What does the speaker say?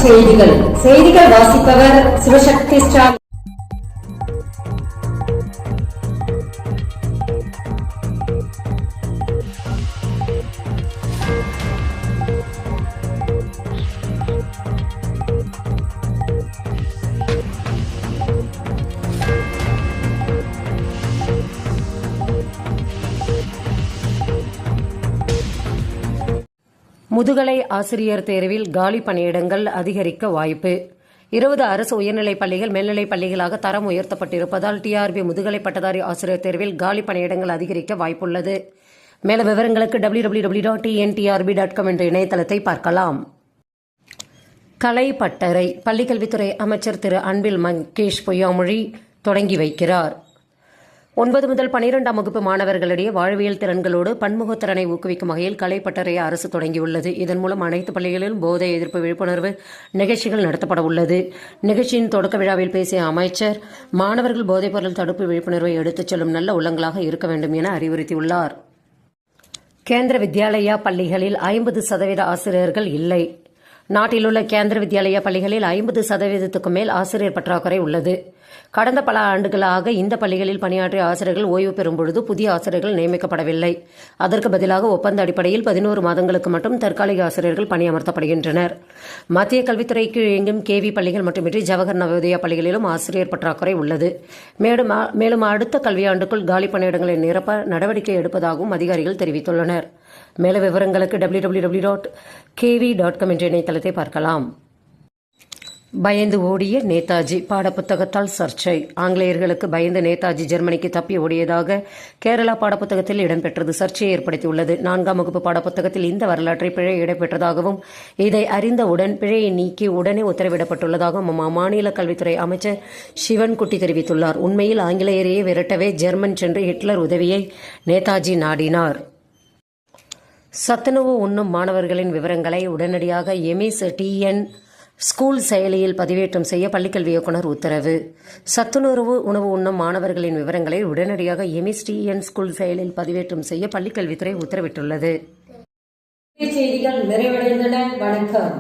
செய்திகள் வாசிப்பவர் சிவசக்தி ஸ்டாலின். முதுகலை ஆசிரியர் தேர்வில் காலி பணியிடங்கள் அதிகரிக்க வாய்ப்பு. 20 அரசு உயர்நிலைப் பள்ளிகள் மேல்நிலைப் பள்ளிகளாக தரம் உயர்த்தப்பட்டிருப்பதால் டிஆர்பி முதுகலை பட்டதாரி ஆசிரியர் தேர்வில் காலி பணியிடங்கள் அதிகரிக்க வாய்ப்புள்ளது. மேலும் விவரங்களுக்கு www.tntrb.com என்ற இணையதளத்தை பார்க்கலாம். கலை பட்டறை பள்ளிக்கல்வித்துறை அமைச்சர் திரு அன்பில் மகேஷ் பொய்யாமொழி தொடங்கி வைக்கிறார். 9 முதல் 12ஆம் வகுப்பு மாணவர்களிடையே வாழ்வியல் திறன்களோடு பன்முகத்திறனை ஊக்குவிக்கும் வகையில் கலைப்பட்டறையை அரசு தொடங்கியுள்ளது. இதன் மூலம் அனைத்து பள்ளிகளிலும் போதை எதிர்ப்பு விழிப்புணர்வு நிகழ்ச்சிகள் நடத்தப்பட உள்ளது. நிகழ்ச்சியின் தொடக்க விழாவில் பேசிய அமைச்சர், மாணவர்கள் போதைப்பொருள் தடுப்பு விழிப்புணர்வை எடுத்துச் செல்லும் நல்ல உள்ளங்களாக இருக்க வேண்டும் என அறிவுறுத்தியுள்ளார். கேந்திர வித்யாலயா பள்ளிகளில் 50% ஆசிரியர்கள் இல்லை. நாட்டிலுள்ள கேந்திர வித்யாலயா பள்ளிகளில் 50%க்கும் மேல் ஆசிரியர் பற்றாக்குறை உள்ளது. கடந்த பல ஆண்டுகளாக இந்த பள்ளிகளில் பணியாற்றிய ஆசிரியர்கள் ஓய்வு பெறும் பொழுது புதிய ஆசிரியர்கள் நியமிக்கப்படவில்லை. அதற்கு பதிலாக ஒப்பந்த அடிப்படையில் 11 மாதங்களுக்கு மட்டும் தற்காலிக ஆசிரியர்கள் பணியமர்த்தப்படுகின்றனர். மத்திய கல்வித்துறைக்கு இயங்கும் கேவி பள்ளிகள் மட்டுமின்றி ஜவஹர் நவோதயா பள்ளிகளிலும் ஆசிரியர் பற்றாக்குறை உள்ளது. மேலும் அடுத்த கல்வியாண்டுக்குள் காலி பணியிடங்களை நிரப்ப நடவடிக்கை எடுப்பதாகவும் அதிகாரிகள் தெரிவித்துள்ளனர். மேலும் விவரங்களுக்கு www.kv.com என்ற இணையதளத்தை பார்க்கலாம். பயந்து ஓடிய நேதாஜி பாடப்புத்தகத்தால் சர்ச்சை. ஆங்கிலேயர்களுக்கு பயந்து நேதாஜி ஜெர்மனிக்கு தப்பி ஓடியதாக கேரளா பாடப்புத்தகத்தில் இடம்பெற்றது சர்ச்சையை ஏற்படுத்தியுள்ளது. 4ஆம் வகுப்பு பாடப்புத்தகத்தில் இந்த வரலாற்றை பிழை இடம்பெற்றதாகவும் இதை அறிந்தவுடன் பிழையை நீக்கி உடனே உத்தரவிடப்பட்டுள்ளதாகவும் அம்மாநில கல்வித்துறை அமைச்சர் சிவன்குட்டி தெரிவித்துள்ளார். உண்மையில் ஆங்கிலேயரையே விரட்டவே ஜெர்மன் சென்று ஹிட்லர் உதவியை நேதாஜி நாடினார். சத்துணவு உண்ணும் மாணவர்களின் விவரங்களை உடனடியாக எமிஸ் டிஎன் ஸ்கூல் செயலியில் பதிவேற்றம் செய்ய பள்ளிக்கல்வி இயக்குநர் உத்தரவு. சத்துணர்வு உணவு உண்ணும் மாணவர்களின் விவரங்களை உடனடியாக எமிஸ் டிஎன் ஸ்கூல் செயலியில் பதிவேற்றம் செய்ய பள்ளிக்கல்வித்துறை உத்தரவிட்டுள்ளது. செய்திகள் நிறைவடைந்தன. வணக்கம்.